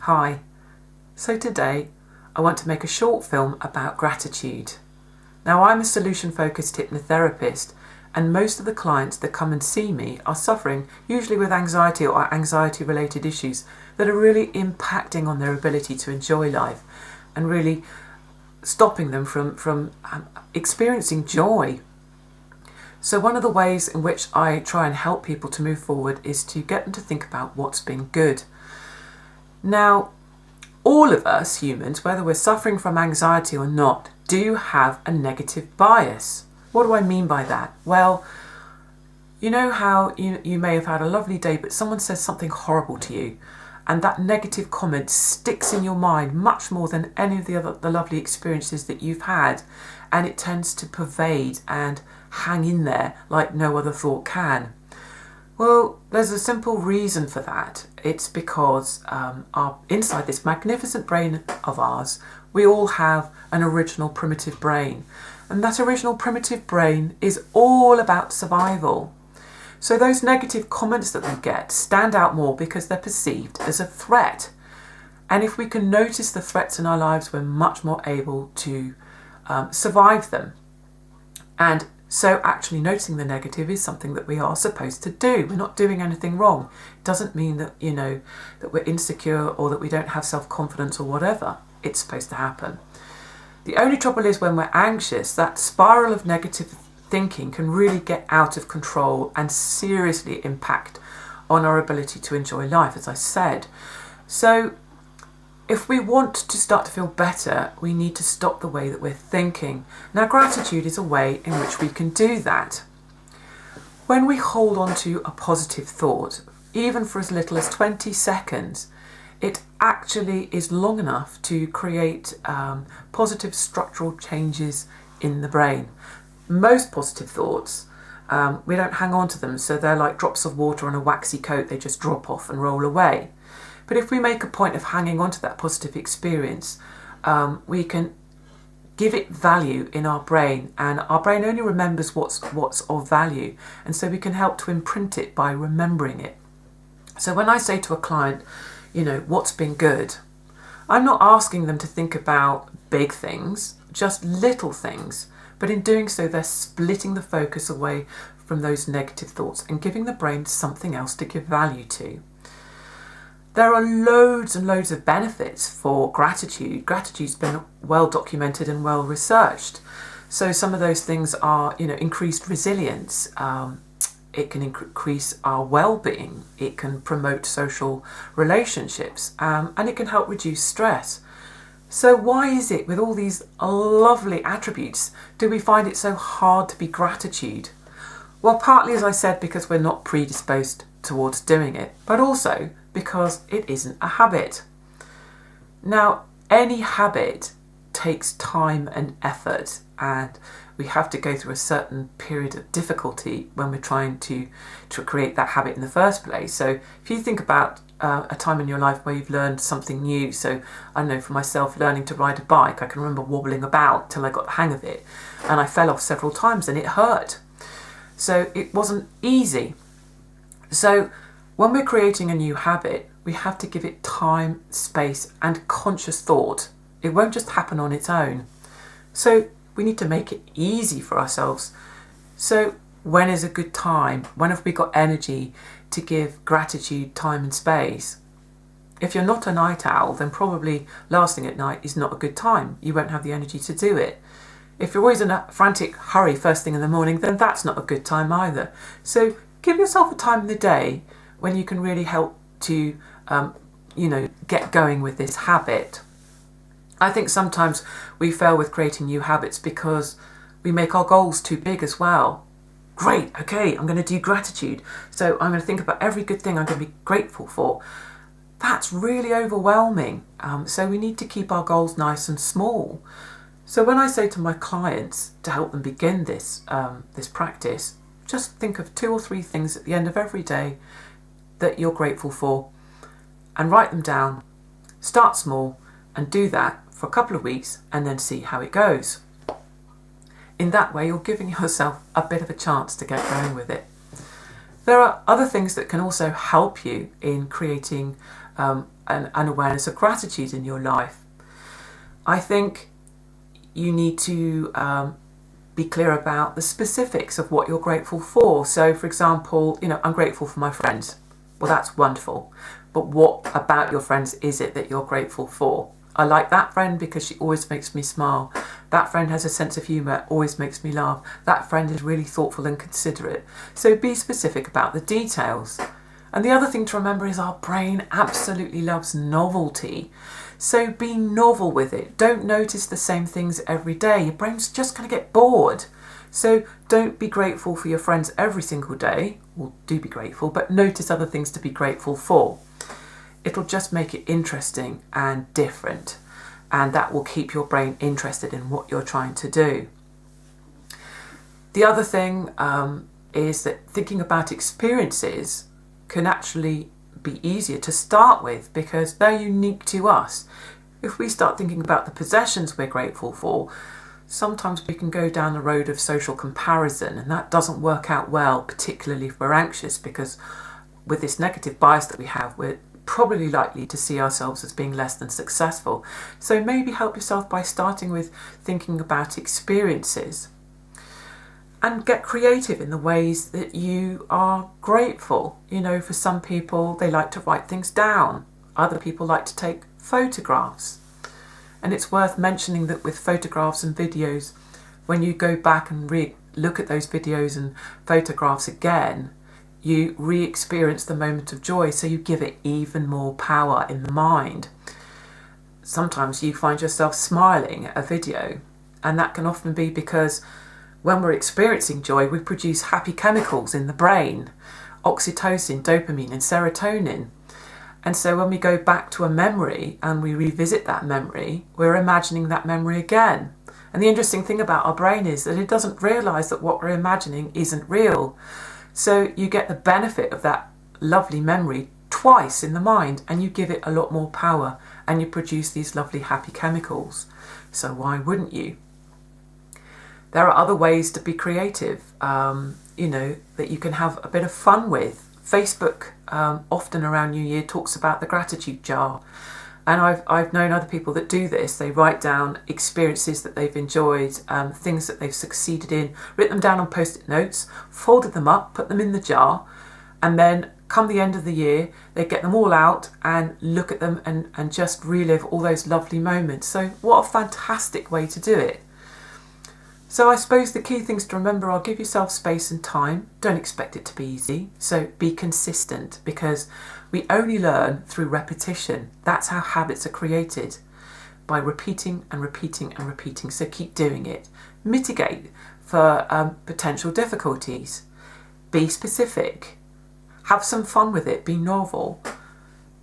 Hi, so today I want to make a short film about gratitude. Now, I'm a solution-focused hypnotherapist, and most of the clients that come and see me are suffering usually with anxiety or anxiety-related issues that are really impacting on their ability to enjoy life and really stopping them from experiencing joy. So one of the ways in which I try and help people to move forward is to get them to think about what's been good. Now, all of us humans, whether we're suffering from anxiety or not, do have a negative bias. What do I mean by that? Well, you know how you may have had a lovely day, but someone says something horrible to you, and that negative comment sticks in your mind much more than any of the lovely experiences that you've had, and it tends to pervade and hang in there like no other thought can. Well, there's a simple reason for that. It's because inside this magnificent brain of ours, we all have an original primitive brain. And that original primitive brain is all about survival. So those negative comments that we get stand out more because they're perceived as a threat. And if we can notice the threats in our lives, we're much more able to survive them. And so actually noticing the negative is something that we are supposed to do. We're not doing anything wrong. It doesn't mean that, that we're insecure or that we don't have self-confidence or whatever. It's supposed to happen. The only trouble is when we're anxious, that spiral of negative thinking can really get out of control and seriously impact on our ability to enjoy life, as I said. So if we want to start to feel better, we need to stop the way that we're thinking. Now, gratitude is a way in which we can do that. When we hold on to a positive thought, even for as little as 20 seconds, it actually is long enough to create positive structural changes in the brain. Most positive thoughts, we don't hang on to them, so they're like drops of water on a waxy coat. They just drop off and roll away. But if we make a point of hanging on to that positive experience, we can give it value in our brain, and our brain only remembers what's of value, and so we can help to imprint it by remembering it. So when I say to a client, what's been good, I'm not asking them to think about big things, just little things, but in doing so they're splitting the focus away from those negative thoughts and giving the brain something else to give value to. There are loads and loads of benefits for gratitude. Gratitude's been well documented and well researched. So some of those things are, increased resilience. It can increase our well-being. It can promote social relationships, and it can help reduce stress. So why is it, with all these lovely attributes, do we find it so hard to be gratitude? Well, partly, as I said, because we're not predisposed towards doing it, but also because it isn't a habit. Now, any habit takes time and effort, and we have to go through a certain period of difficulty when we're trying to create that habit in the first place. So if you think about a time in your life where you've learned something new, so I know for myself, learning to ride a bike, I can remember wobbling about till I got the hang of it, and I fell off several times and it hurt. So it wasn't easy. So when we're creating a new habit, we have to give it time, space, and conscious thought. It won't just happen on its own. So we need to make it easy for ourselves. So when is a good time? When have we got energy to give gratitude time and space? If you're not a night owl, then probably last thing at night is not a good time. You won't have the energy to do it. If you're always in a frantic hurry first thing in the morning, then that's not a good time either. So give yourself a time in the day when you can really help to, get going with this habit. I think sometimes we fail with creating new habits because we make our goals too big as well. Great, okay, I'm going to do gratitude. So I'm going to think about every good thing I'm going to be grateful for. That's really overwhelming. So we need to keep our goals nice and small. So when I say to my clients to help them begin this practice, just think of 2 or 3 things at the end of every day that you're grateful for and write them down. Start small and do that for a couple of weeks and then see how it goes. In that way, you're giving yourself a bit of a chance to get going with it. There are other things that can also help you in creating an awareness of gratitude in your life. I think you need to be clear about the specifics of what you're grateful for. So for example, I'm grateful for my friends. Well, that's wonderful. But what about your friends is it that you're grateful for? I like that friend because she always makes me smile. That friend has a sense of humour, always makes me laugh. That friend is really thoughtful and considerate. So be specific about the details. And the other thing to remember is our brain absolutely loves novelty. So be novel with it. Don't notice the same things every day. Your brain's just going to get bored. So don't be grateful for your friends every single day. Well, do be grateful, but notice other things to be grateful for. It'll just make it interesting and different, and that will keep your brain interested in what you're trying to do. The other thing is that thinking about experiences can actually be easier to start with because they're unique to us. If we start thinking about the possessions we're grateful for, sometimes we can go down the road of social comparison, and that doesn't work out well, particularly if we're anxious, because with this negative bias that we have, we're probably likely to see ourselves as being less than successful. So maybe help yourself by starting with thinking about experiences and get creative in the ways that you are grateful. For some people, they like to write things down. Other people like to take photographs. And it's worth mentioning that with photographs and videos, when you go back and look at those videos and photographs again, you re-experience the moment of joy, so you give it even more power in the mind. Sometimes you find yourself smiling at a video, and that can often be because when we're experiencing joy, we produce happy chemicals in the brain, oxytocin, dopamine and serotonin. And so when we go back to a memory and we revisit that memory, we're imagining that memory again. And the interesting thing about our brain is that it doesn't realise that what we're imagining isn't real. So you get the benefit of that lovely memory twice in the mind, and you give it a lot more power, and you produce these lovely happy chemicals. So why wouldn't you? There are other ways to be creative, that you can have a bit of fun with. Facebook, often around New Year, talks about the gratitude jar. And I've known other people that do this. They write down experiences that they've enjoyed, things that they've succeeded in, written them down on post-it notes, folded them up, put them in the jar, and then come the end of the year, they get them all out and look at them and just relive all those lovely moments. So what a fantastic way to do it. So I suppose the key things to remember are give yourself space and time. Don't expect it to be easy. So be consistent, because we only learn through repetition. That's how habits are created, by repeating and repeating and repeating. So keep doing it. Mitigate for potential difficulties. Be specific. Have some fun with it. Be novel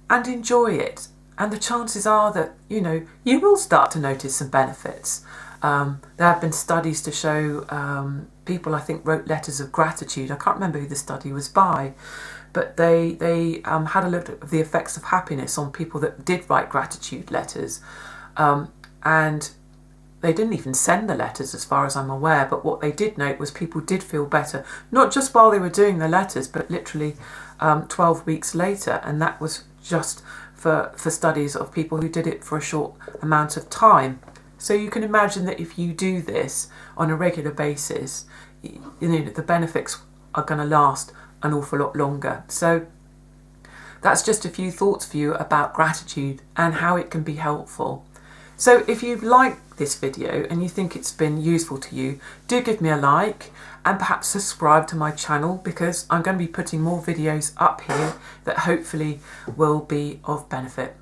and enjoy it. And the chances are that, you will start to notice some benefits. There have been studies to show people, I think, wrote letters of gratitude. I can't remember who the study was by, but they had a look at the effects of happiness on people that did write gratitude letters. And they didn't even send the letters as far as I'm aware, but what they did note was people did feel better, not just while they were doing the letters, but literally 12 weeks later. And that was just for studies of people who did it for a short amount of time. So you can imagine that if you do this on a regular basis, the benefits are going to last an awful lot longer. So that's just a few thoughts for you about gratitude and how it can be helpful. So if you've liked this video and you think it's been useful to you, do give me a like and perhaps subscribe to my channel, because I'm going to be putting more videos up here that hopefully will be of benefit.